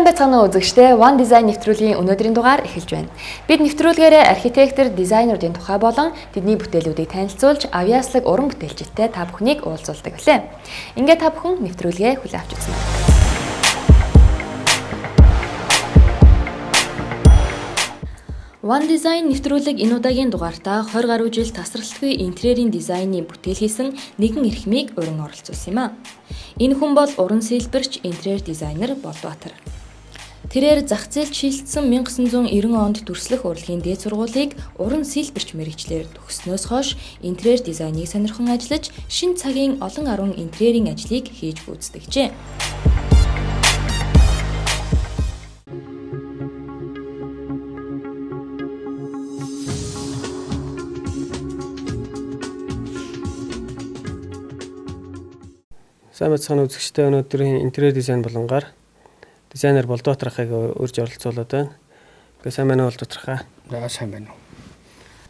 байцгаана үзэгчдээ One Design нэвтрүүлгийн өнөөдрийн дугаар эхэлж байна. Бид нэвтрүүлгээрээ архитектор, дизайнеруудын тухай болон тэдний бүтээлүүдийг танилцуулж, авьяаслаг уран бүтээлчтэй та бүхнийг уулзуулдаг билээ. Ингээд та бүхэн нэвтрүүлгээ хүлээн авч үзье. One Design нэвтрүүлэг энэ удаагийн дугаартаа 20 гаруй жил тасралтгүй интерьерийн дизайны бүтээл хийсэн нэгэн эрхмийг уран оролцуулсан юм а. Энэ хүн бол уран сэлбэрч, интерьер дизайнер Болдбаатар. Тэрээр зах зээлд шилжсэн 1990 онд дүрслэх урлагийн дээд сургуулийг уран сэлбэрч мэргэжлэр төгснөөс хойш интерьер дизайныг сонирхон ажиллаж, шинэ цагийн олон арван интерьерийн ажлыг хийж гүйцэтгэжээ. Сайн байцгаана үзэгчдээ, өнөөдрийн интерьер дизайн болонгаар дизайнер Болдбаатар ахыг урьж оролцуулаад байна. Ингээ сайн байна уу Болдбаатар? За сайн байна уу.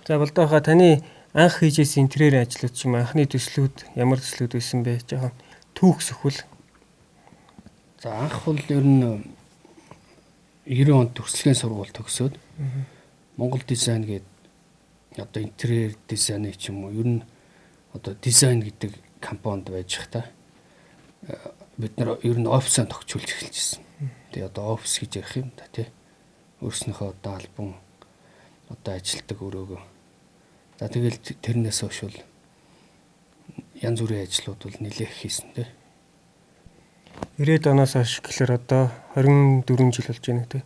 За Болдбаатар, таны анх хийжсэн интерьерийн ажлууд ч юм анхны төслүүд ямар төслүүд байсан бэ? Жохон түүх сөхвөл. За анх бол ер нь 90 онд төрслөгийн сургууль төгсөөд Монгол дизайн гэдэг одоо интерьер дизайны ч юм уу ер нь одоо дизайн гэдэг компанид байж хата бид нар ер нь офисаа тогтчулж эхэлжсэн. Тэгээ одоо офис гэж ярих юм да тий. Өөрснийхөө одоо альбом одоо ажилтдаг өрөөгөө. За тэгэл тэрнээс хойш бол янз бүрийн ажлууд бол нэлээх хийсэн тий. 90-ад оноос хойш гэхэлэр одоо 24 жил болж байна тий.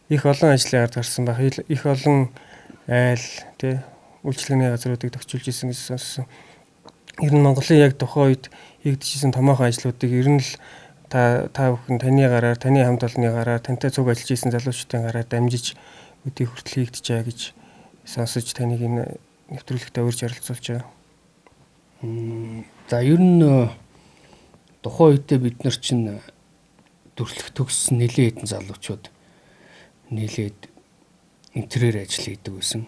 Их олон ажлын ард гарсан баг. Их олон айл тий үйлчлэгний газруудыг тогтчулж исэн гэж сонссон. Ер нь Монголын яг тухайн үед хийгдчихсэн томоохон ажлуудыг ер нь л та бүхэн таны гараар, таны хамт олонны гараар, тантай цуг ажиллаж исэн залуучдын гараар дамжиж өдий хүртэл хийгдэжээ гэж сонсож таныг энэ нэвтрүүлэгтээ урьж оролцуулж байгаа. За ер нь тухайн үедээ бид нар чинь төрөлх төгссөн нэлээд хэдэн залуучууд нэлээд интерьер ажил хийдэг байсан.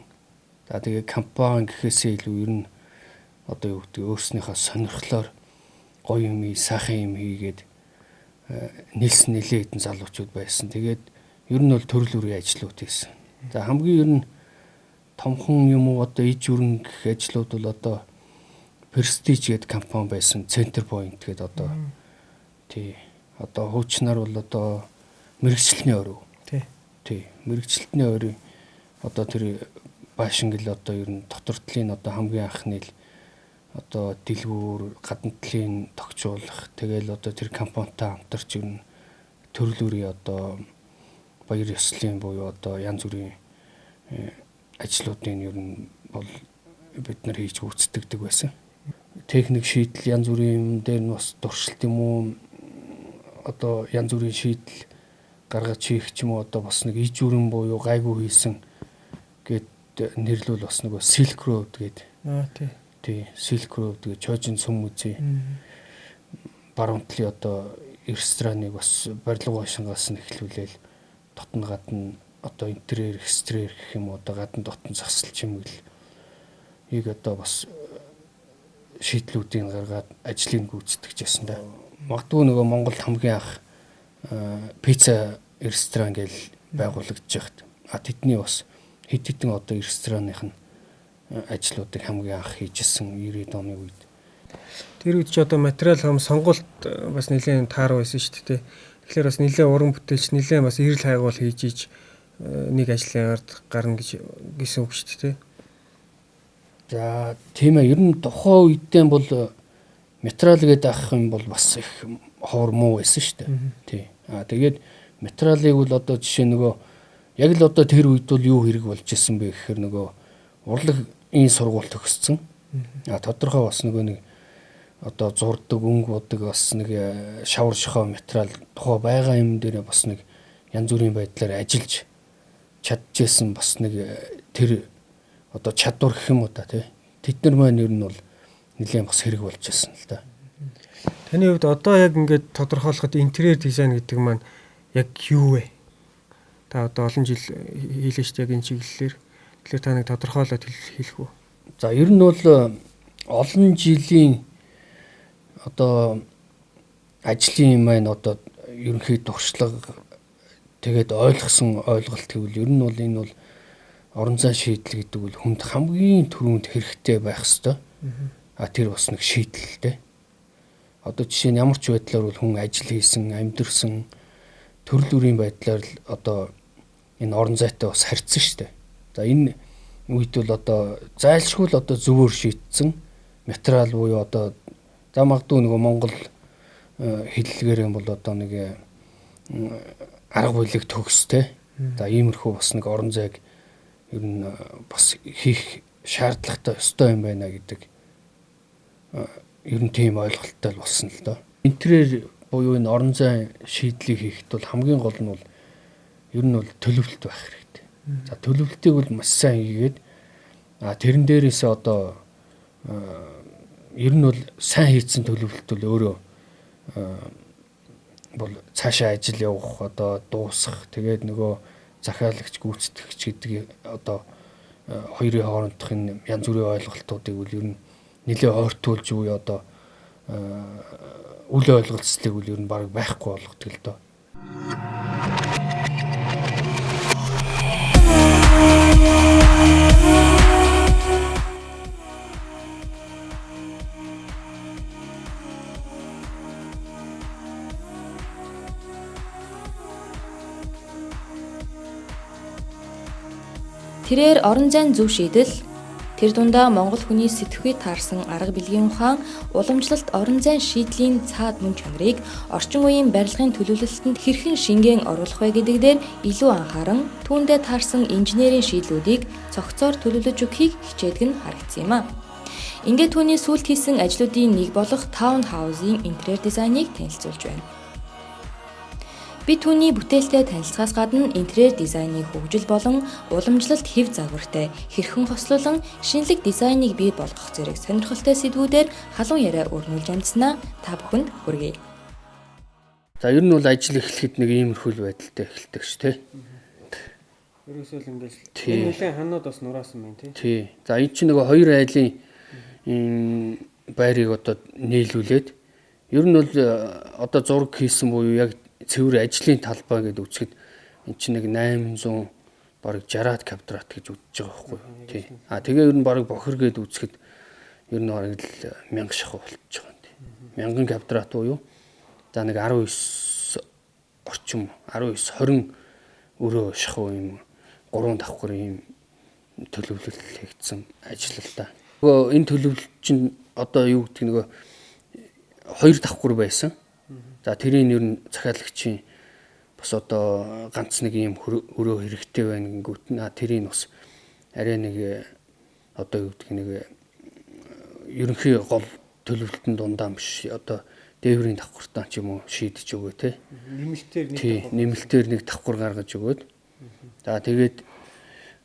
За тэгээ компани гэхээсээ илүү ер нь одоо юу гэдэг өөрснийхөө сонирхлоор гоё юм ий, сайхан юм хийгээд нийлсэн нэлээд хэдэн залуучууд байсан. Тэгээд ер нь бол төрөл бүрийн ажлууд хийсэн. За хамгийн ер нь томхон юм уу одоо иж өрн гэх ажлууд бол одоо Prestige гэдэг компани байсан. Center Point гэдэг одоо тий одоо хуучнаар бол одоо мэрэгчлэлний орой. Тий мэрэгчлэлний орой одоо тэр Баашингл одоо ер нь доктортлын одоо хамгийн анхны одоо дэлгүүр гадна талын тогтчуулах тэгэл одоо тэр компанитай хамтарч ер нь төрөл бүрийн одоо баяр ёслолын буюу одоо янз бүрийн ажлуудын ер нь бол бид нар хийж гүйцэтгэдэг байсан. Техник шийдэл янз бүрийн юм дээр нь бас туршилт юм уу одоо янз бүрийн шийдэл гаргаж хийх ч юм уу одоо бас нэг иж үрэн буюу гайгүй хийсэн гэд нэрлүүл бас нэг Silk Road гэдэг. Тий Silk Road гэдэг Чожин сүм үзье. Баруун талын одоо рестораныг бас барилга байшингаас нь эхлүүлээл дотн гадна одоо интерьер, экстерьер гэх юм уу одоо гадна дотн засал чимэгэл ийг одоо бас шийдлүүдийг гаргаад ажлыг гүйцэтгэж ясан да. Магадгүй нөгөө Монголд хамгийн анх пицца ресторан гэж байгуулагдаж байхад тэдний бас хэд хэдэн одоо ресторанных нь ажлуудыг хамгийн анх хийжсэн 90-ад оны үед. Тэр үед ч одоо материал хам сонголт бас нэлээд таар байсан шүү дээ. Тэгэхээр бас нэлээд уран бүтээлч нэлээд бас эрэл хайгуул хийж нэг ажлын ард гарна гэсэн үг шүү дээ. За тийм ээ, ер нь тухайн үедээ бол материал гэдэг ах юм бол бас их ховор муу байсан шүү дээ. Тий. Тэгээд материалыг бол одоо жишээ нөгөө яг л одоо тэр үед бол юу хэрэг болж исэн бэ гэхээр нөгөө урлагийн сургууль төгссөн. Тодорхой бас нөгөө нэг одоо зурдаг, өнгө бодог бас нэг шавар шохоо материал тухай байгаа юм дээр бас нэг янз бүрийн байдлаар ажиллаж чадчихсан бас нэг тэр одоо чадвар гэх юм уу та тий. Тэд нар маань ер нь бол нэлээд бас хэрэг болж байсан л да. Таны хувьд одоо яг ингээд тодорхойлоход интерьер дизайн гэдэг маань яг юу вэ? Та одоо олон жил хийлээ шүү дээ энэ чиглэлээр. Тэгэхээр та нэг тодорхойлоод хэлэх үү? За ер нь бол олон жилийн одоо ажлын маань одоо ерөнхий туршлага тэгээд ойлгосон ойлголт гэвэл ер нь бол энэ бол орон зай шийдэл гэдэг бол хүнд хамгийн түрүүнд хэрэгтэй байх ёстой. Тэр бас нэг шийдэлтэй. Одоо жишээ нь ямар ч байдлаар бол хүн ажил хийсэн, амьдэрсэн төрөл бүрийн байдлаар л одоо энэ орон зайтай бас харьцсан шүү дээ. За энэ үед бол одоо зайлшгүй л одоо зөвөр шийдсэн материал буюу одоо за магадгүй нөгөө Монгол хэллэгээр юм бол одоо нэг арга бүлэг төгстэй. За иймэрхүү бас нэг орон зайг ер нь бас хийх шаардлагатай ёстой юм байна гэдэг ер нь тийм ойлголттой болсон л доо. Интерьер буюу энэ орон зай шийдлийг хийхэд бол хамгийн гол нь бол ер нь бол төлөвлөлт байх хэрэгтэй. За төлөвлөлтийг бол маш сайн хийгээд тэрэн дээрээсээ одоо ер нь бол сайн хийцэн төлөвлөлт бол өөрөө бол цаашаа ажил явах одоо дуусах тэгээд нөгөө захиалагч гүйцэтгэгч гэдэг одоо хоёрын хоорондох энэ янз бүрийн ойлголтуудыг бол ер нь нэлээд ойртуулж буюу одоо үл ойлголцлыг бол ер нь бараг байхгүй болгодог л доо. Тэрээр орон зайн зөв шийдэл, тэр дундаа Монгол хүний сэтгэхүйд таарсан арга билгийн ухаан, уламжлалт орон зайн шийдлийн цаад мөн чанарыг орчин үеийн барилгын төлөвлөлтөнд хэрхэн шингээн оруулах вэ гэдэг дээр илүү анхааран түүндээ таарсан инженерийн шийдлүүдийг цогцоор төлөвлөж өгөхийг хичээдэг нь харагдсан юм а. Ингээд түүний сүүлд хийсэн ажлуудын нэг болох таун хаусийн интерьер дизайныг танилцуулж байна. Би түүний бүтээлтэй танилцахаас гадна интерьер дизайны хөгжил болон уламжлалт хэв загвартай хэрхэн хослуулан шинэлэг дизайныг бий болгох зэрэг сонирхолтой сэдвүүдээр халуун яриа өрнүүлж амжснаа та бүхэнд хүргэе. За ер нь бол ажил эхлэхэд нэг иймэрхүү байдалтай эхэлдэг ш тэ. Ерөөсөө л ингэж нэлээд ханууд бас нураасан байна тий. За энэ чинь нөгөө хоёр айлын байрыг одоо нийлүүлээд ер нь бол одоо зураг хийсэн буюу яг цэвэр ажлын талбай гэдээ үзэхэд эн чинь нэг 800 бараг 60-аад квадрат гэж үзэж байгаа байхгүй юу тий. Тэгээ ер нь бараг бохир гэдээ үзэхэд ер нь бараг л 1000 шахуу болчихж байгаа юм тий. 1000 квадрат буюу за нэг 19 орчим 19-20 өрөө шахуу юм 3 давхар юм төлөвлөлт хийгдсэн ажил л да. Нөгөө энэ төлөвлөлт чинь одоо юу гэдэг нөгөө 2 давхар байсан. За тэрийн ер нь захиалагчийн бас одоо ганц нэг юм өрөө хэрэгтэй байна гингүүт тэрийн бас арай нэг одоо юу гэдэг нэг ерөнхий гол төлөвлөлтөнд дундаа биш одоо дээврийн давхартаа ч юм уу шийдэж өгөө те. Нэмэлтээр нэг давхар гаргаж өгөөд. За тэгээд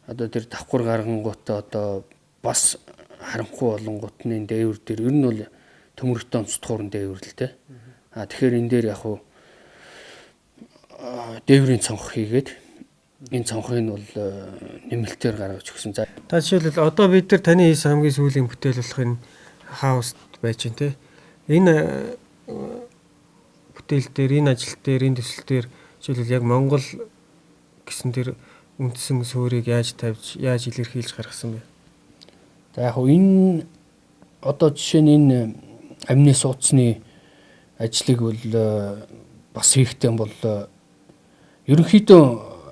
одоо тэр давхар гаргангуудаа одоо бас харанхуй болонгууд нь дээвэр дээр ер нь бол төмөрөлтөө онцдохуурн дээвэр л те. Тэгэхээр энэ дээр яг хуу дээврийн цонх хийгээд энэ цонхыг нь бол нэмэлтээр гаргаж өгсөн. За та жишээлбэл одоо бид нар таны хийсэн хамгийн сүүлийн бүтээл болох энэ хаус байж гин те. Энэ бүтээл дээр энэ ажил дээр энэ төсөл дээр жишээлбэл яг Монгол гэсэн тэр үндсэн суурийг яаж тавьж яаж илэрхийлж гаргасан бэ? За яг хуу энэ одоо жишээ нь энэ амны суудсны ажлыг бол бас хийхдээ бол ерөнхийдөө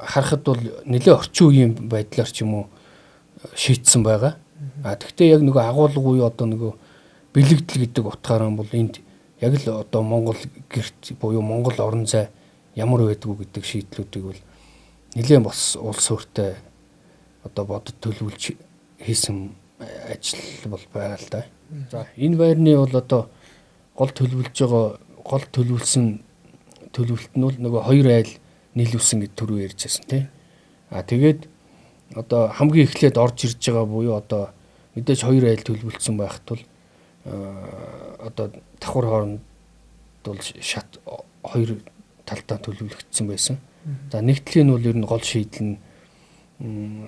харахад бол нэлээд орчин үеийн байдлаар ч юм уу шийдсэн байгаа. Тэгвэл яг нөгөө агуулга буюу одоо нөгөө бэлэгдэл гэдэг утгаараа бол энд яг л одоо Монгол гэрт буюу Монгол орон зай ямар байдгүй гэдэг шийдлүүдийг бол нэлээд бас улс өртөө одоо бодод төлөвлөж хийсэн ажил бол байгаа л да. За энэ байрны бол одоо гол төлөвлөсөн төлөвлөлт нь бол нөгөө хоёр айл нийлүүлсэн гэж түрүү ярьжсэн тий. Тэгээд одоо хамгийн эхлээд орж ирж байгаа буюу одоо мэдээж хоёр айл төлөвлөсөн байхад бол одоо давхар хооронд бол шат хоёр талдаа төлөвлөгдсөн байсан. За нэгдлийн нь бол ер нь гол шийдэл нь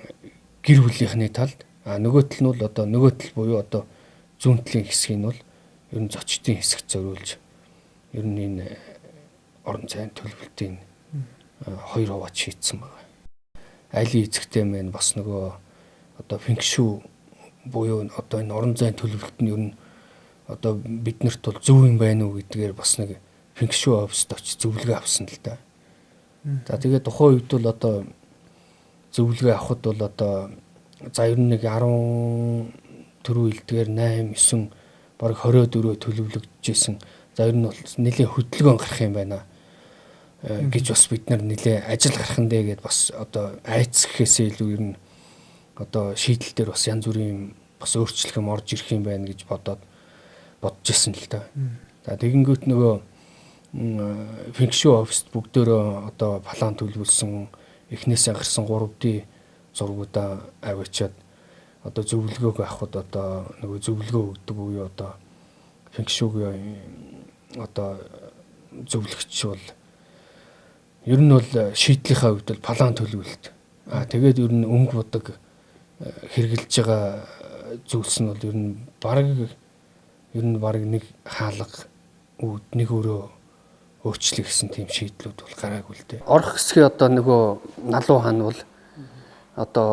гэр бүлийнхний талд нөгөө тал нь бол одоо нөгөө тал буюу одоо зүүн талын хэсгийг нь бол ер нь зочдын хэсэгт зориулж ер нь энэ орон зайн төлөвлөлтийн 2 хуваат шийдсэн байна. Айлын эзэгтэй мэн бас нөгөө одоо фэнкшүү буюу одоо энэ орон зайн төлөвлөлт нь ер нь одоо биднэрт бол зөв юм байна уу гэдгээр бас нэг фэнкшүү оффист очиж зөвлөгөө авсан л да. За тэгээд тухайн үед бол одоо зөвлөгөө авахд бол одоо за ер нь нэг 10 төрөө илдгээр 8 9 баг 24 төлөвлөгдөжсэн. За ер нь бол нэлийн хөдөлгөөн гарах юм байна гэж бас бид нар нэлээ ажил гарах нь дээ гэд бас одоо айц гэхээсээ илүү ер нь одоо шийдэл дээр бас янз бүрийн бас өөрчлөлт юм орж ирэх юм байна гэж бодож ирсэн л та. За тэгэнгүүт нөгөө фэнкшүү оффист бүгдөө одоо план төлөвлөсөн эхнээсээ гарсан 3D зургуудаа аваачаад одоо зөвлөгөөг авахд одоо нөгөө зөвлөгөө өгдөг буюу одоо фэнкшүүгийн одоо зөвлөгч бол ер нь бол шийдлийнхаа хувьд бол план төлөвлөлт. Тэгээд ер нь өнгө бодог хэрэгжилж байгаа зүйлс нь бол ер нь баг нэг хаалга нэг өөрөө өөрчлөх гэсэн тийм шийдлүүд бол гараагүй л дээ. Орох хэсгийн одоо нөгөө налуу хан бол одоо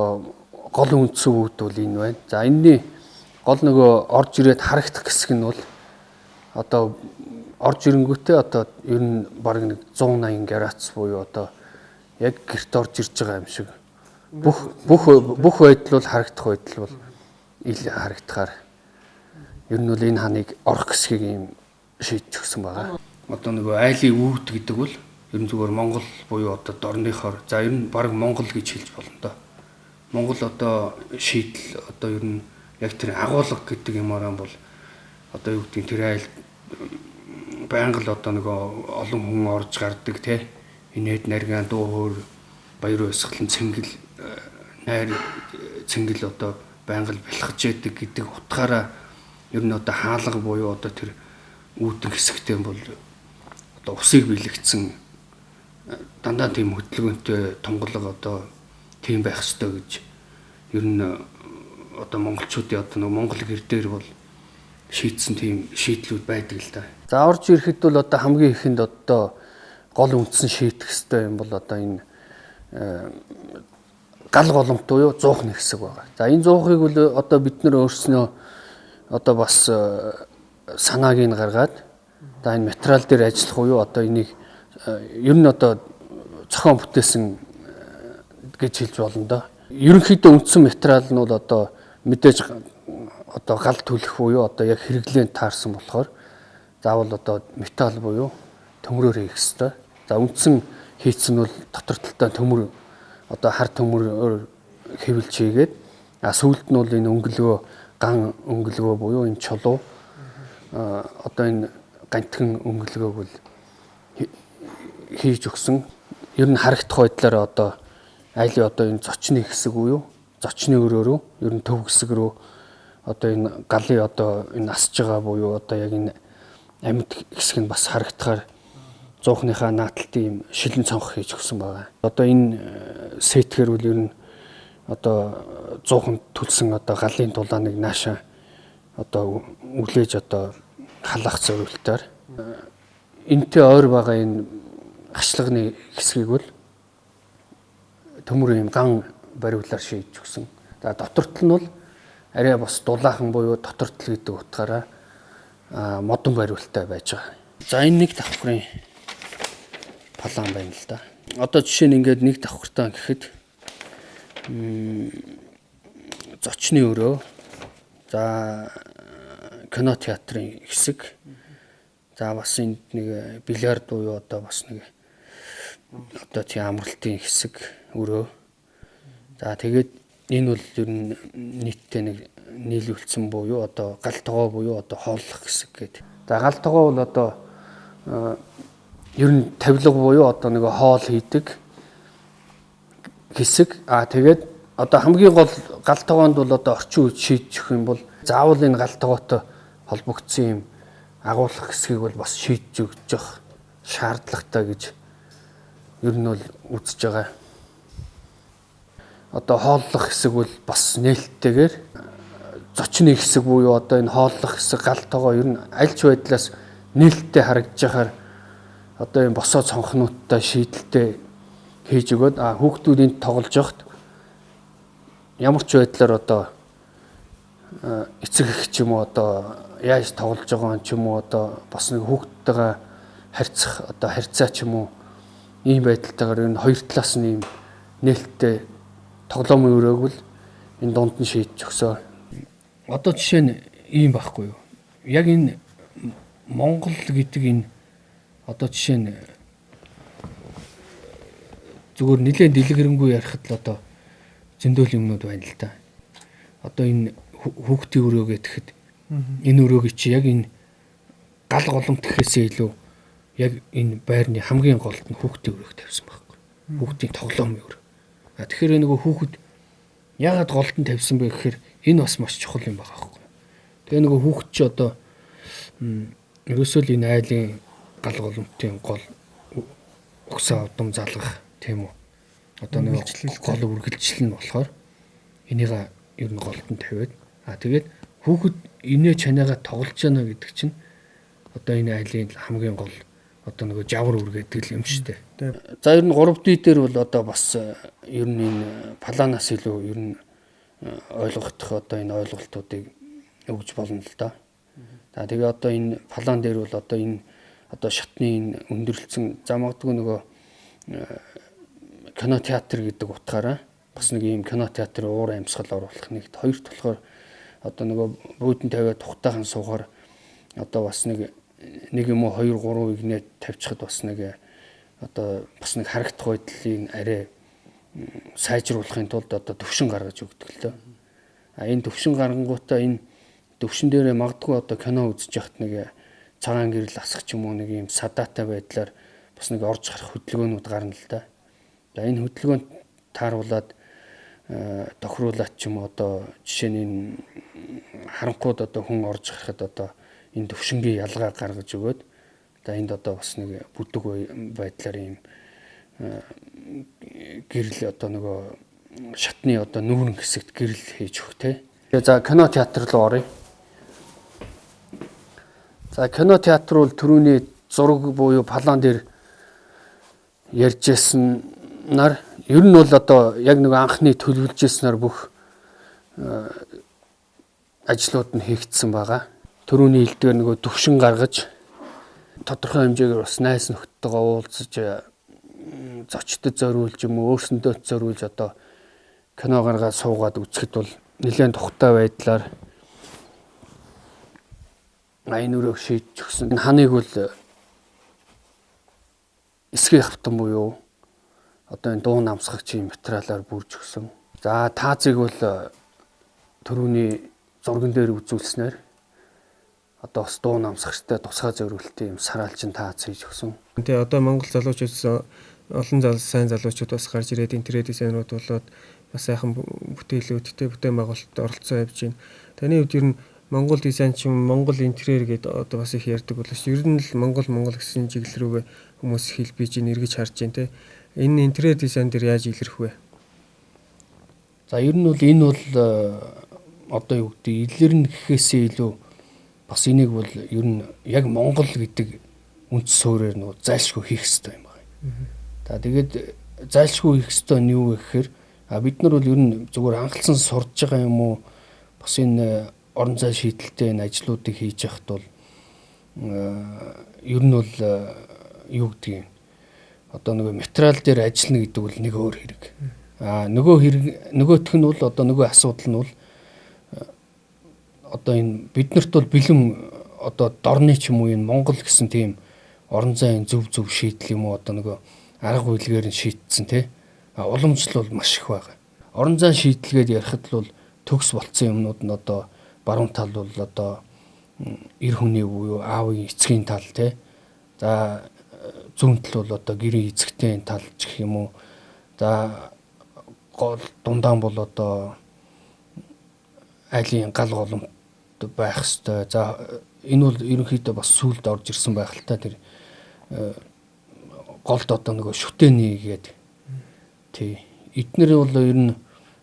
гол үндсэн үүд бол энэ байна. За энэний гол нөгөө орж ирээд харагдах хэсэг нь бол одоо орж ирэнгүүтээ одоо ер нь баг нэг 180 градус буюу одоо яг гэрт орж ирж байгаа юм шиг бүх байдал бол харагдах байдал бол ил харагдахаар ер нь бол энэ ханыг орох хэсгийг юм шийдэж өгсөн байгаа. Одоо нөгөө айлын үүд гэдэг бол ер нь зүгээр Монгол буюу одоо дорныхоор за ер нь баг Монгол гэж хэлж болно доо. Монгол одоо шийдэл одоо ер нь яг тэр агуулга гэдэг юмараа бол одоо юу гэдэг тэр айл байнга л одоо нөгөө олон хүн орж гардаг те инээд нарийн дуу хөр баяр өсгөлн цэнгэл найр цэнгэл одоо байнга л бэлхэж яадаг гэдэг утгаараа ер нь одоо хаалга буюу одоо тэр үүдэн хэсэгтэй бол одоо усыг бэлэгдсэн дандаа тийм хөдөлгөөнтэй тунгалаг одоо тийм байх ёстой гэж ер нь одоо монголчуудын одоо нэг монгол гэр дээр бол шийдсэн тийм шийдлүүд байдаг л да. За орж ирэхэд бол одоо хамгийн ихэнд одоо гол үндсэн шийдэх ёстой юм бол одоо энэ гал голомт буюу зуухны хэсэг байгаа. За энэ зуухыг бол одоо бид нэр өөрснөө одоо бас санааг нь гаргаад одоо энэ материал дээр ажиллах уу одоо энийг ер нь одоо зохион бүтээсэн гэж хэлж болно да. Ерөнхийдөө үндсэн материал нь бол одоо мэдээж одоо гал түлэх буюу одоо яг хэрэглээнд таарсан болохоор заавал одоо металл буюу төмрөөр хийх ёстой. За үндсэн хийцэн бол дотор талтай төмөр одоо хар төмөр хэвлж хийгээд сүүлд нь бол энэ өнгөлгөө ган өнгөлгөө буюу энэ чулуу одоо энэ гантхан өнгөлгөөг бол хийж өгсөн. Ер нь харагдах байдлаараа одоо айлын одоо энэ зочны хэсэг буюу зочны өрөөрөө ер нь төв хэсэг рүү одоо энэ галын одоо энэ асж байгаа буюу одоо яг энэ амьд хэсэг нь бас харагдахаар зуухныхаа нааталтын юм шилэн цонх хийж өгсөн байгаа. Одоо энэ сэтгээр үл ер нь одоо зууханд төлсөн одоо галын дулааныг нааша одоо үлээж одоо халаах зорилтоор энтэй ойр байгаа энэ гашлагны хэсгийг бол төмөр юм ган бариулаар шийдэж өгсөн. За доторт нь бол арай бас дулаахан буюу доторт л гэдэг утгаараа модон бариултай байж байгаа. За энэ нэг давхрын план байна л да. Одоо жишээ нь ингээд нэг давхартаа гэхэд зочны өрөө за кино театрын хэсэг за бас энд нэг бильярд буюу одоо бас нэг одоо тийм амралтын хэсэг өрөө. За тэгээд энэ бол ер нь нийтдээ нэг нийлүүлсэн буюу одоо гал тогоо буюу одоо хооллох хэсэг гэдэг. За гал тогоо бол одоо ер нь тавилга буюу одоо нэг хоол хийдэг хэсэг. Тэгээд одоо хамгийн гол гал тогоонд бол одоо орчин үед шийдэх юм бол заавал энэ гал тогоотой холбогдсон юм агуулгах хэсгийг бол бас шийдэж өгч явах шаардлагатай гэж ер нь бол үзэж байгаа. Одоо хооллох хэсэг бол бас нээлттэйгээр зочны хэсэг буюу одоо энэ хооллох хэсэг гал тогоо ер нь аль ч байдлаас нээлттэй харагдж байхаар одоо энэ босоо цонхнуудтай шийдэлтэй хийж өгөөд хүүхдүүд энд тоглож явахад ямар ч байдлаар одоо эцэг эх ч юм уу одоо яаж тоглож байгаа ч юм уу одоо бас нэг хүүхдтэйгээ харьцах одоо харьцаа ч юм уу ийм байдалтайгаар энэ хоёр талаас нь ийм нээлттэй тоглоомын өрөөгөл энэ дунд нь шийдэж өгсөө. Одоо жишээ нь ийм байхгүй юу? Яг энэ Монгол гэдэг энэ одоо жишээ нь зүгээр нэлээд дэлгэрэнгүй ярихад л одоо зөндөл юмнууд байна л да. Одоо энэ хүүхдийн өрөө гэхэд энэ өрөөг чи яг энэ гал голомт гэхээсээ илүү яг энэ байрны хамгийн голд нь хүүхдийн өрөөг тавьсан байхгүй. Хүүхдийн тоглоомын өрөө. Тэгэхээр нөгөө хүүхэд яагаад голд нь тавьсан бэ гэхээр энэ бас маш чухал юм байгаа байхгүй. Тэгээ нөгөө хүүхэд чи одоо ерөөсөө л энэ айлын гал голомтын гол угсаа удам залгах тийм үү. Одоо нэг гол үргэлжлэл нь болохоор энийг ер нь голд нь тавиад тэгээд хүүхэд инээ чанаагаа тоглож байна гэдэг чинь одоо энэ айлын хамгийн гол одоо нөгөө жавар үргээдэг юм шүү дээ. За ер нь 3D дээр бол одоо бас ер нь энэ планаас илүү ер нь ойлгох одоо энэ ойлголтуудыг өгж болно л да. За тэгээ одоо энэ план дээр бол одоо энэ одоо шатны энэ өндөрлөлтсөн за магадгүй нөгөө кино театр гэдэг утгаараа бас нэг ийм кино театрын уур амьсгал оруулах нэгт хоёрт болохоор одоо нөгөө бүүдэн тавиад тухтайхан суугаар одоо бас нэг юм уу 2 3 игнээ тавьчихад бас нэг одоо бас нэг харагдах байдлын арай сайжруулахын тулд одоо төвшин гаргаж өгдөг л дөө. Энэ төвшин гаргангуудаа энэ төвшин дээрээ магадгүй одоо кино үзэж яхад нэг цагаан гэрэл асах ч юм уу нэг юм садаатай байдлаар бас нэг орж гарах хөдөлгөөнүүд гарна л да. За энэ хөдөлгөөнд тааруулаад тохируулаад ч юм уу одоо жишээ нь энэ харанхууд одоо хүн орж гарахад одоо энэ төвшингийн ялгаа гаргаж өгөөд за энд одоо бас нэг бүдэг байдлаар ийм гэрэл одоо нөгөө шатны одоо нүүрэн хэсэгт гэрэл хийж өгөх те. За кино театр руу оръё. За кино театр бол түрүүний зураг буюу план дээр ярьжсэнаар ер нь бол одоо яг нэг анхны төлөвлөжсэнээр бүх ажлууд нь хийгдсэн байгаа. Төрөүний хэлдгээр нөгөө төвшин гаргаж тодорхой хэмжээгээр бас найз нөхдөдөө уулзаж зочдод зориулж юм уу өөрсөндөө зориулж одоо кино гаргаад суугаад үзэхэд бол нэлээд тухтай байдлаар энэ өрөөг шийдэж өгсөн. Энэ ханыг бол эсгийн хавтан буюу одоо энэ дуу намсгагчийн материалаар бүрж өгсөн. За таазыг бол төрөүний зурган дээр үзүүлснээр одоо бас дуу намсгачтай тусгай зориултын юм сараалжин тааз хийж өгсөн. Тэгээ одоо Монгол залуучууд олон сайн залуучууд бас гарч ирээд интерьер дизайнерууд болоод бас сайхан бүтээлүүдтэй бүтээн байгуулалтад оролцсон явж байна. Таны хувьд ер нь Монгол дизайн ч юм Монгол интерьер гэдэг одоо бас их ярьдаг болов шүү. Ер нь л Монгол гэсэн чиглэл рүүгээ хүмүүс хэлбэж эргэж харж байна те. Энэ интерьер дизайн дээр яаж илэрх вэ? За ер нь бол энэ бол одоо юу гэдэг илэрнэ гэхээсээ илүү бас энийг бол ер нь яг Монгол гэдэг үндэс суурьаар нөгөө зайлшгүй хийх хэрэгтэй юм байна. За тэгээд зайлшгүй хийх хэрэгтэй нь юу вэ гэхээр бид нар бол ер нь зүгээр анхалсан сурж байгаа юм уу бас энэ орон зай шийдэлтэй энэ ажлуудыг хийж яхад бол ер нь бол юу гэдэг юм одоо нөгөө материал дээр ажиллана гэдэг бол нэг өөр хэрэг. Нөгөөх нь бол одоо нөгөө асуудал нь бол одоо энэ биднэрт бол бэлэн одоо дорны ч юм уу энэ Монгол гэсэн тийм орон зайн зөв шийдэл юм уу одоо нөгөө арга үйлгээр нь шийдсэн те. Уламжлал бол маш их байгаа. Орон зайн шийдэлгээд ярихад л бол төгс болцсон юмнууд нь одоо баруун тал бол одоо эр хүний буюу аавын эцгийн тал те. За зүүн тал бол одоо гэрийн эцэгтэй тал ч гэх юм уу. За гол дундаан бол одоо айлын гал голомт байх ёстой. За энэ бол ерөнхийдөө бас сүлд орж ирсэн байх л та тэр голд одоо нөгөө шүтээний гээд тий эднэр бол ер нь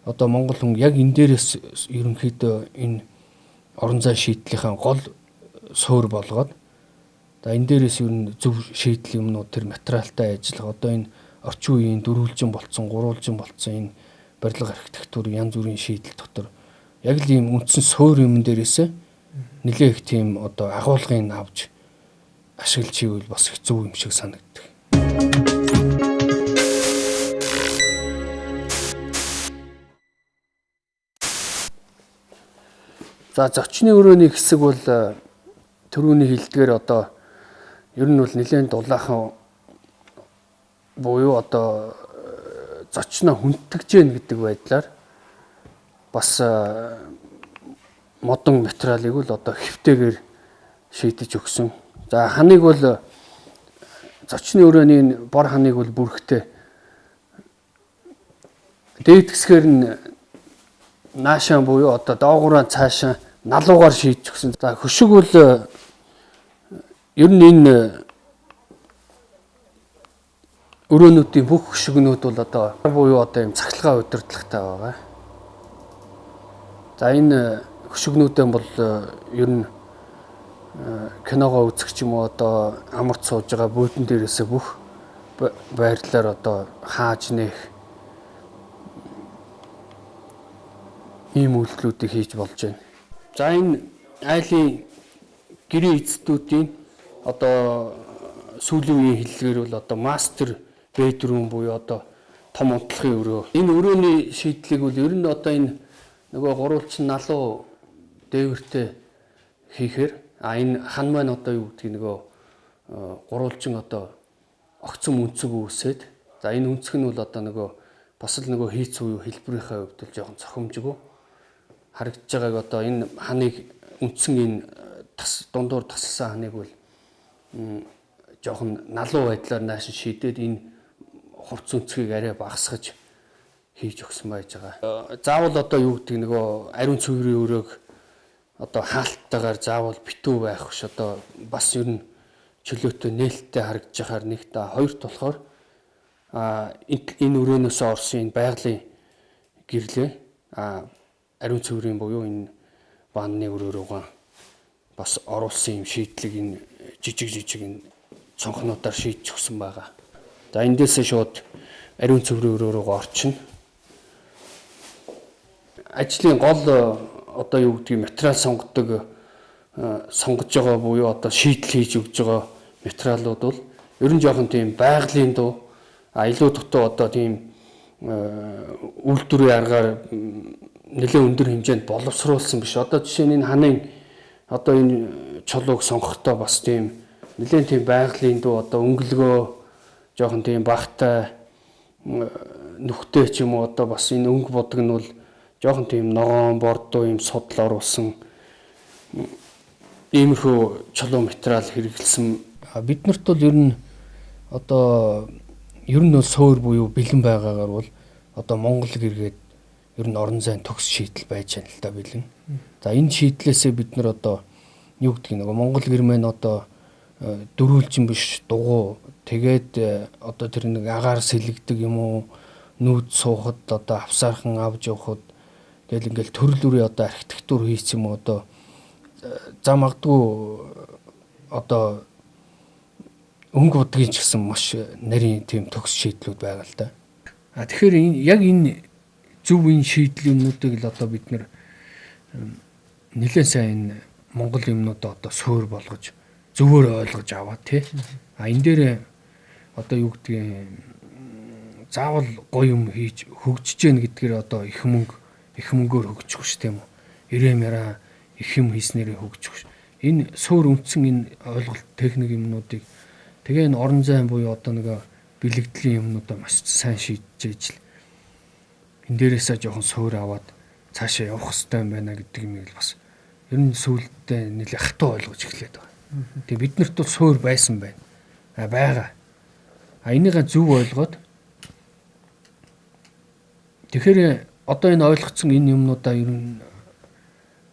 одоо Монгол хүн яг энэ дээрээс ерөнхийдөө энэ орон зай шийдлийнхаа гол суур болгоод за энэ дээрээс ер нь зөв шийдэл юмнууд тэр материалтай ажиллах одоо энэ орчин үеийн дөрвөлжин болцсон, гурвалжин болцсон энэ барилга архитектур янз бүрийн шийдэл дотор яг л ийм үндсэн суур юм дээрээсээ нэлээх тийм одоо агуулгын авч ашиглаж ивэл бас хэцүү юм шиг санагддаг. За зочны өрөөний хэсэг бол түрүүний хэлдгээр одоо ер нь бол нэлээд дулаахан буюу одоо зочноо хүндтгэж гэн гэдэг байдлаар бас модон материалыг л одоо хэвтэйгээр шийдэж өгсөн. За ханыг бол зочны өрөөний бор ханыг бол бүрхтээ дээд хэсгээр нь наашаа буюу одоо доогуураа цаашаа налуугаар шийдэж өгсөн. За хөшиг бол ер нь энэ өрөөнүүдийн бүх хөшигнүүд бол одоо буюу одоо юм цахилгаан удирдлагатай байгаа. За энэ хөшигнүүдэн бол ер нь киногоо үзэх ч юм уу одоо амарт сууж байгаа буудан дээрээсээ бүх байрлалаар одоо хааж нээх ийм үйлдэлүүдийг хийж болж байна. За энэ айлын гэрээ эзэдүүдийн одоо сүүлийн үеийн хэллэгээр бол одоо мастер бедрум буюу одоо том унтлагын өрөө. Энэ өрөөний шийдлийг бол ер нь одоо энэ нөгөө гурвалжин налуу дээвэртэй хийхээр энэ хан маань одоо юу гэдгийг нөгөө гурвалжин одоо огцом үнцэг үүсээд за энэ үнцэг нь бол одоо нөгөө бас л нөгөө хийц буюу хэлбэрийнхээ хувьд л жоохон цохимжгүй харагдж байгааг одоо энэ ханыг үндсэн энэ дундуур тасалсан ханыг бол жоохон налуу байдлаар нааш шийдээд энэ хувц үнцгийг арай багасгаж хийж өгсөн байж байгаа. Заавал одоо юу гэдэг нөгөө ариун цэврийн өрөөг одоо хаалттайгаар заавал битүү байх биш одоо бас ер нь чөлөөтэй нээлттэй харагдж байхаар нэг та хоёрт болохоор энэ өрөөнөөс орсон энэ байгалийн гэрлээ ариун цэврийн буюу энэ бааны өрөө рүүгээ бас оруулсан юм шийдлийг энэ жижиг энэ цонхнуудаар шийдэж өгсөн байгаа. За эндээсээ шууд ариун цэврийн өрөө рүүгээ орчихно. Ажлын гол одоо юу гэдгийг материал сонгож байгаа буюу одоо шийдэл хийж өгж байгаа материалууд бол ер нь жоохон тийм байгалийн дуу илүү дутуу одоо тийм үйлдвэрийн аргаар нэлээд өндөр хэмжээнд боловсруулсан биш. Одоо жишээ нь энэ ханын одоо энэ чулууг сонгохдоо бас тийм нэлээд тийм байгалийн дуу одоо өнгөлгөө жоохон тийм багтай нүхтэй ч юм уу одоо бас энэ өнгө бодог нь бол жоохон тийм ногоон бордоо юм судал оруулсан иймэрхүү чулуу материал хэрэглэсэн. Биднэрт бол ер нь одоо ер нь суур буюу бэлэн байгаагаар бол одоо Монгол гэргээд ер нь орон зайн төгс шийдэл байж байна л да бэлэн. За энэ шийдлээсээ бид нар одоо юу гэдгийг нөгөө Монгол гэр маань одоо дөрүүлжин биш дугуй тэгээд одоо тэр нэг агаар сэлгдэг юм уу нүүд суухад одоо авсаархан авч явахад тэгэл ингээл төрөл бүрийн одоо архитектур хийц юм уу одоо за магадгүй одоо өнгө будгийн ч гэсэн маш нарийн тийм төгс шийдлүүд байгаа л да. Тэгэхээр яг энэ зөв энэ шийдэл юмнуудыг л одоо бид нэр нэлээд сайн Монгол юмнуудаа одоо суур болгож зөвөр ойлгож аваа тий. Энэ дээр одоо юу гэдгийг заавал гоё юм хийж хөгжиж гэн гэдгээр одоо их мөнгөөр хөгжих ш тийм үү. Ирээ мяраа их юм хийснээрээ хөгжих ш. Энэ суур үндсэн энэ ойлголт техник юмнуудыг тэгээ энэ орон зайн буюу одоо нэг бэлэгдлийн юмнуудаа маш сайн шийдэж ижил. Энэ дээрээсээ жоохон суур аваад цаашаа явах хэрэгтэй юм байна гэдэг юм л бас ер нь сүүлдээ нэлээ хатуу ойлгож эхлэв байгаа. Тэгээ биднэрт бол суур байсан байна. Байгаа. Энийгээ зөв ойлгоод тэгэхээр одоо энэ ойлгоцсон энэ юмнуудаа ер нь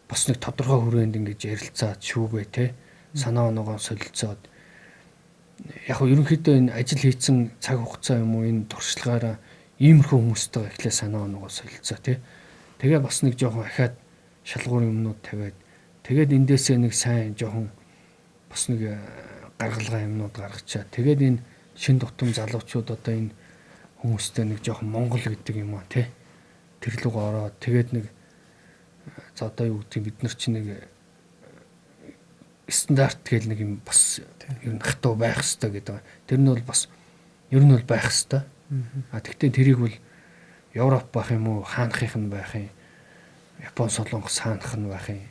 бас нэг тодорхой хүрээнд ингэж ярилцаад шүүгээ те санаа оноогоо солилцоод яг нь ерөнхийдөө энэ ажил хийцэн цаг хугацаа юм уу энэ туршлагаараа иймэрхүү хүмүүстэйгээ эхлээ санаа оноогоо солилцоо те тэгээ бас нэг жоохон ахаад шалгуур юмнууд тавиад тэгээд эндээсээ нэг сайн жоохон бас нэг гаргалгаа юмнууд гаргачаа тэгээд энэ шин тутам залуучууд одоо энэ хүмүүстэй нэг жоохон Монгол гэдэг юм аа тий. Тэр луг ороод тэгээд нэг за одоо юу гэдэг бид нар чинь нэг стандарт гэл нэг юм бас ер нь хатуу байх хэрэгтэй гэдэг. Тэр нь бол бас ер нь бол байх хэрэгтэй. А тэгтээ тэрийг бол Европ байх юм уу, хаанхийнх нь байх юм. Япон, Солонгос хаанх нь байх юм.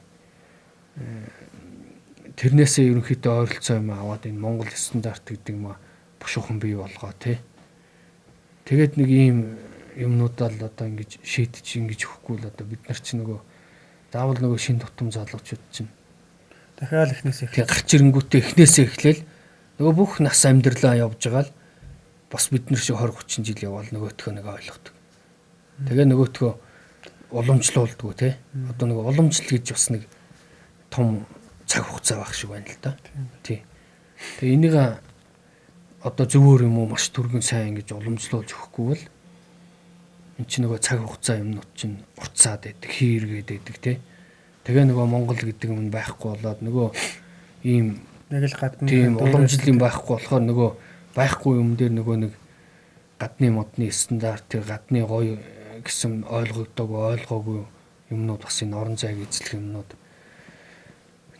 Тэрнээсээ ерөнхийдөө ойролцоо юм аваад энэ Монгол стандарт гэдэг юм а бушуухан бий болгоо тий. Тэгээд нэг ийм юмнуудаа л одоо ингэж шийдэж ингэж өгөхгүй л одоо бид нар чинь нөгөө заавал нөгөө шин тутам залуучууд чинь дахиад эхнээс тэг гарч ирэнгүүтээ эхнээсээ эхлээл нөгөө бүх нас амьдралаа явж байгаа л бас бид нар шиг 20 30 жил явбал нөгөөтгөө нэг ойлгодог. Тэгээ нөгөөтгөө уламжлуулдаг тий. Одоо нэг уламжлал гэж бас нэг том цаг хугацаа байх шиг байна л да. Тий. Тэгээ энийг одоо зөвөр юм уу маш түргэн сайн ингэж уламжлуулж өгөхгүй бол эн чинь нөгөө цаг хугацаа юмнууд чинь уртсаад байдаг, хийргээд байдаг тий. Тэгээ нөгөө Монгол гэдэг юм байхгүй болоод нөгөө ийм нэг л гадны тийм уламжлалын байхгүй болохоор нөгөө байхгүй юм дээр нөгөө нэг гадны модны стандарт гадны гоё гэсэн ойлгоогүй юмнууд бас энэ орон зайг эзлэх юмнууд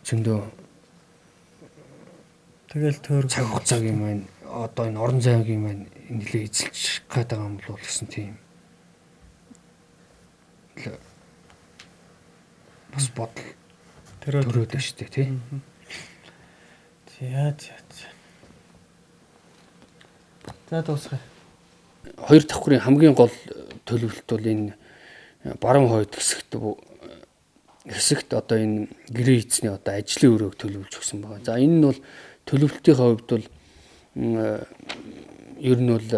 зөндөө тэгэл төр цаг хугацаагийн маань одоо энэ орон зайгийн маань нэлээ эзэлж гээд байгаа юм бол гэсэн тийм бас бодол төрөөд байна шүү дээ тий. За дуусгая. Хоёр давхрын хамгийн гол төлөвлөлт бол энэ баруун хойд хэсэгт одоо энэ гэрээ эзний одоо ажлын өрөөг төлөвлөж өгсөн байгаа. За энэ нь бол төлөвлөлтийн хувьд бол ер нь бол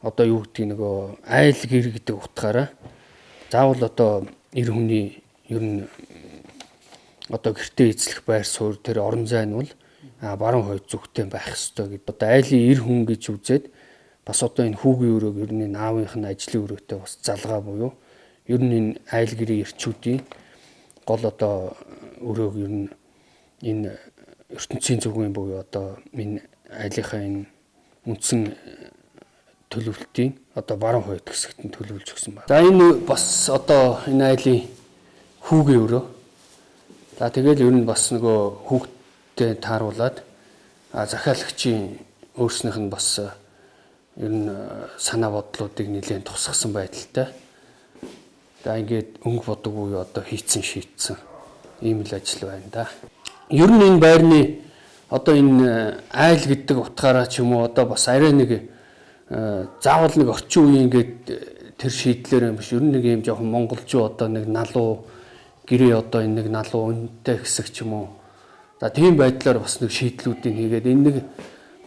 одоо юу гэдэг нөгөө айл гэр гэдэг утгаараа заавал одоо эр хүний ер нь одоо гэртээ эзлэх байр суурь тэр орон зай нь бол баруун хойд зүгтээ байх ёстой гэдэг. Одоо айлын эр хүн гэж үзээд бас одоо энэ хүүгийн өрөөг ер нь аавынх нь ажлын өрөөтэй бас залгаа буюу ер нь энэ айл гэрийн эрчүүдийн гол одоо өрөөг ер нь энэ ертөнцийн зүгийн буюу одоо энэ айлынхаа энэ үндсэн төлөвлөлтийн одоо баруун хойд хэсэгт нь төлөвлөж өгсөн байна. За энэ бас одоо энэ айлын хүүгийн өрөө. За тэгэл ер нь бас нөгөө хүүгдтэй тааруулаад захиалагчийн өөрснийх нь бас ер нь санаа бодлуудыг нэлээд тусгасан байдалтай. За ингээд өнгө бодог буюу одоо шийдсэн ийм л ажил байна да. Ер нь энэ байрны одоо энэ айл гэдэг утгаараа ч юм уу одоо бас арай нэг заавал нэг орчин үеийн ингээд тэр шийдлэр юм биш. Ер нь нэг юм жоохон монголчуу одоо нэг налуу гэрээ одоо энэ нэг налуу үнэтэй хэсэг ч юм уу. За тийм байдлаар бас нэг шийдлүүдийг хийгээд энэ нэг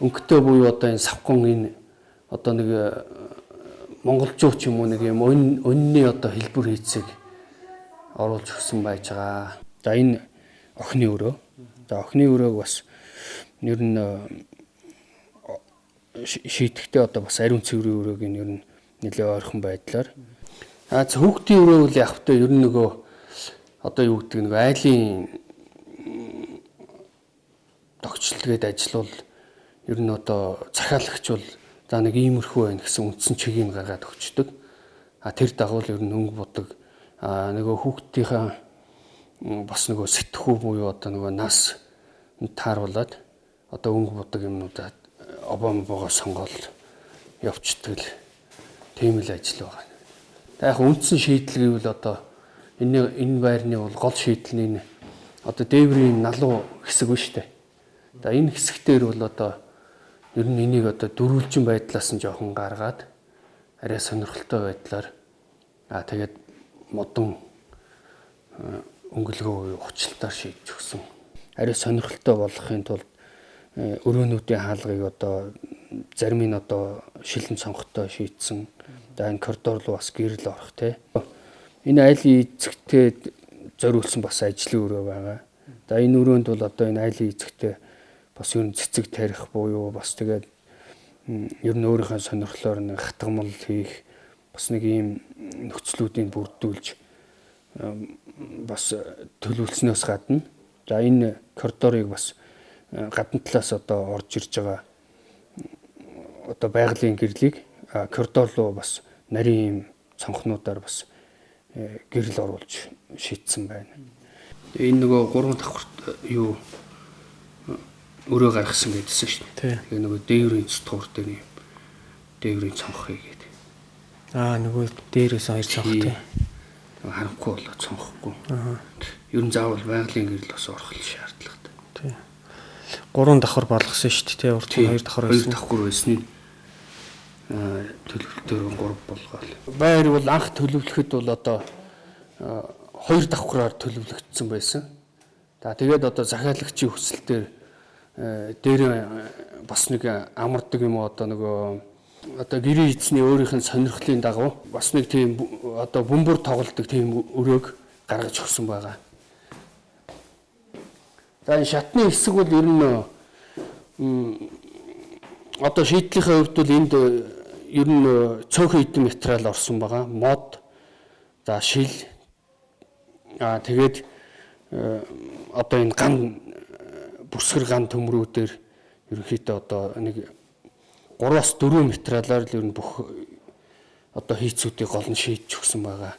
өнгөтэй буюу одоо энэ савхан энэ одоо нэг монголчуу ч юм уу нэг юм өнний одоо хэлбэр хийцийг оруулж өгсөн байж байгаа. За энэ охины өрөө. За охины өрөөг бас ер нь шийдэхдээ одоо бас ариун цэврийн өрөөг нь ер нь нэлээд ойрхон байдлаар. Хүүхдийн өрөө бол яг хөтэ ер нь нөгөө одоо юу гэдэг нэг айлын тогтчлгээд ажиллавал ер нь одоо захиалагч бол за нэг иймэрхүү байна гэсэн үндсэн чигийг гаргаад өгчдөг. Тэр дагуу ер нь өнгө бодог нөгөө хүүхдийнхаа бас нөгөө сэтгхүү буюу одоо нөгөө нас тааруулаад одоо өнгө бодог юмнуудаа обомбогоо сонгоод явцдаг л тийм л ажил байгаа. Яг үндсэн шийдэл гэвэл одоо энэ байрны бол гол шийдэл нь одоо дээврийн налуу хэсэг ба штэ. За энэ хэсэгтэр бол одоо ер нь энийг одоо дөрвөлжин байдлаас нь жоохон гаргаад арай сонирхолтой байдлаар тэгээд модон өнгөлгөө хучлалтаар шийдэж өгсөн. Арай сонирхолтой болгохын тулд өрөөнүүдийн хаалгыг одоо зарим нь одоо шилэн цонхтой шийдсэн. За энэ коридор руу бас гэрэл орох те. Энэ айлын эзэгтэй зориулсан бас ажлын өрөө байгаа. За энэ өрөөнд бол одоо энэ айлын эзэгтэй бас ер нь цэцэг тарих буюу бас тэгээд ер нь өөрийнхөө сонирхлоор нэг хатгамал хийх бас нэг ийм нөхцлүүдийг бүрдүүлж бас төлөвлөснөөс гадна за энэ коридорыг бас гадна талаас одоо орж ирж байгаа одоо байгалийн гэрлийг коридор руу бас нарийн юм цонхнуудаар бас гэрэл оруулж шийдсэн байна. Тэгээ энэ нөгөө 3 давхарт юу өрөө гаргасан гэдсэн шүү дээ. Тэгээ нөгөө дээврийн цутгуур дээр юм дээврийн цонх хийгээд. Нөгөө дээрээс хоёр цонх тий. Харахгүй болоо цонхгүй. Ер нь заавал байгалийн гэрэл бас орох шаардлагатай. Тий. 3 давхар болгосон шүү дээ тий. Урд нь 2 давхар байсан. 2 давхар байсны төлөвлөлтөөр 3 болгоол. Байр бол анх төлөвлөхөд бол одоо 2 давхраар төлөвлөгдсөн байсан. Тэгээд одоо захиалагчийн хүсэлтээр дээр бас нэг амардаг юм уу одоо нөгөө одоо гэрийн эзний өөрийнх нь сонирхлын дагуу бас нэг тийм одоо бөмбөр тоглолдог тийм өрөөг гаргаж өгсөн байгаа. За энэ шатны хэсэг бол ер нь одоо шийдлийнхээ хувьд бол энд ер нь цөөхөн хэдэн материал орсон байгаа. Мод, за шил, тэгээд одоо энэ ган бүсгэр ган төмрүүдээр ерөнхийдөө одоо нэг 3-4 материалаар л ер нь бүх одоо хийцүүдийг гол нь шийдэж өгсөн байгаа.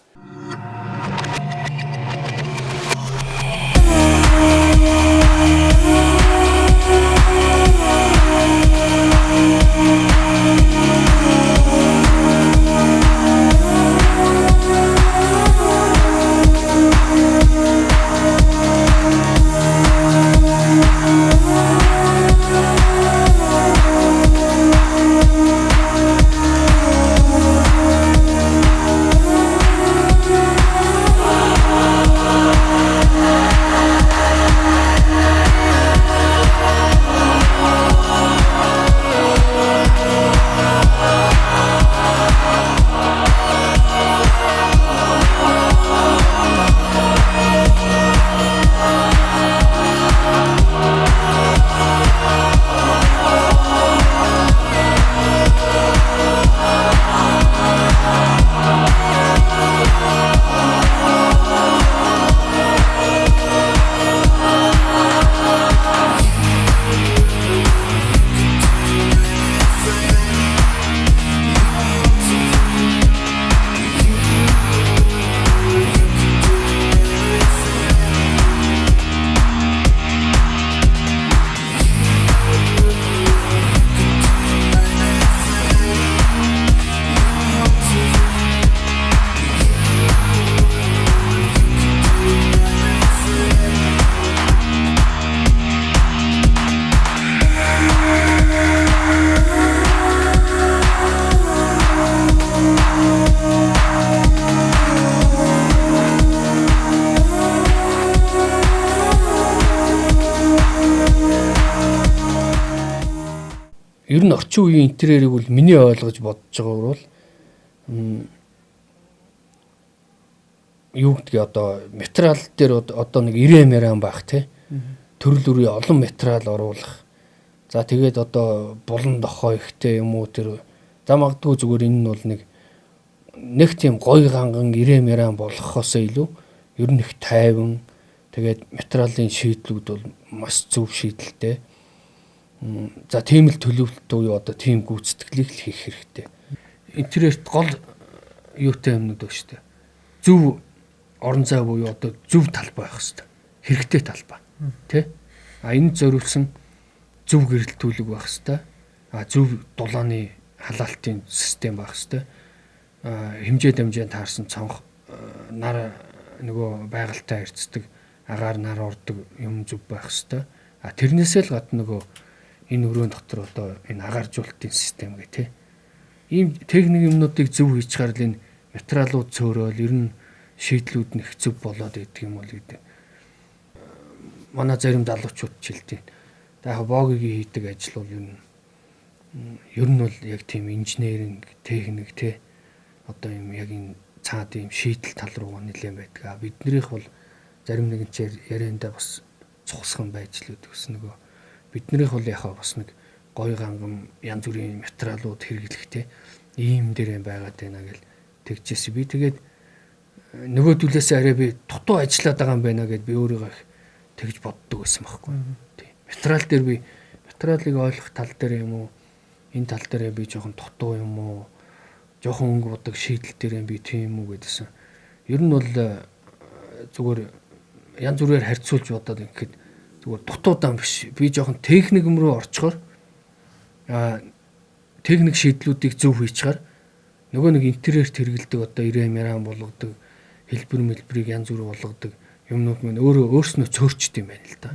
Ер нь орчин үеийн интерьерийг бол миний ойлгож бодож байгаагаар бол юу гэдгийг одоо материал дээр одоо нэг 90 мяран байх тий. Төрөл бүрийн олон материал оруулах. За тэгээд одоо булан дохой ихтэй юм уу тэр за магадгүй зүгээр энэ нь бол нэг тийм гой ганган 90 мяран болгохоос илүү ер нь их тайван тэгээд материалын шийдлүүд бол маш зөв шийдэлтэй. За тийм л төлөвлөлт уу одоо тийм гүйцэтгэлийг л хийх хэрэгтэй. Интерьерт гол юутай юмнууд ба штэ. Зөв орон зай буюу одоо зөв талбай байх хэрэгтэй. Хэрэгтэй талбай. Тэ? Энэ зориулсан зөв гэрэлтүүлэг байх хэрэгтэй. Зөв дулааны халаалтын систем байх хэрэгтэй. Хэмжээ дамжаанд таарсан цонх нар нөгөө байгальтай харьцдаг агаар нар ордог юм зөв байх хэрэгтэй. Тэрнээсээ л гадна нөгөө энэ өрөөнд дотор одоо энэ агааржуулалтын систем гэх тээ. Ийм техник юмнуудыг зөв хийж гарал энэ материалууд цөөрөөл ер нь шийдлүүд нь их зөв болоод идэг юм бол гэдэг. Манай зарим залуучууд жилдээ. Яг богигийн хийдэг ажил бол ер нь бол яг тийм инженеринг, техник тээ. Одоо юм яг энэ цаад ийм шийдэл тал руу нэлээд байдаг. Биднийх бол зарим нэгэн ч яриандаа бас цухсхан байж л үдгс нөгөө биднийх бол яхаа бас нэг гой гангам янз бүрийн материалууд хэрэглэхтэй ийм дээр байгаад байна гэл тэгжсэн. Би тэгээд нөгөө төлөөс арай би дутуу ажиллаад байгаа юм байна гэд би өөрийгөө тэгж боддог байсан байхгүй. Тийм. Материал дээр би материалыг ойлгох тал дээр юм уу энэ тал дээр би жоохон дутуу юм уу жоохон өнгө бодог шийдэл дээр би тийм үү гэдсэн. Ер нь бол зүгээр янз бүрээр харьцуулж бодоод ингээд зүгээр дутуудаан биш. Би жоохон техник рүү орчхоор техник шийдлүүдийг зөв хийчихээр нөгөө нэг интерьерт хэрэгэлдэг одоо 90 мяран болгодог хэлбэр мэлбэрийг янз бүр болгодог юмнууд маань өөрөө өөрснөө цөөрчд юм байна л да.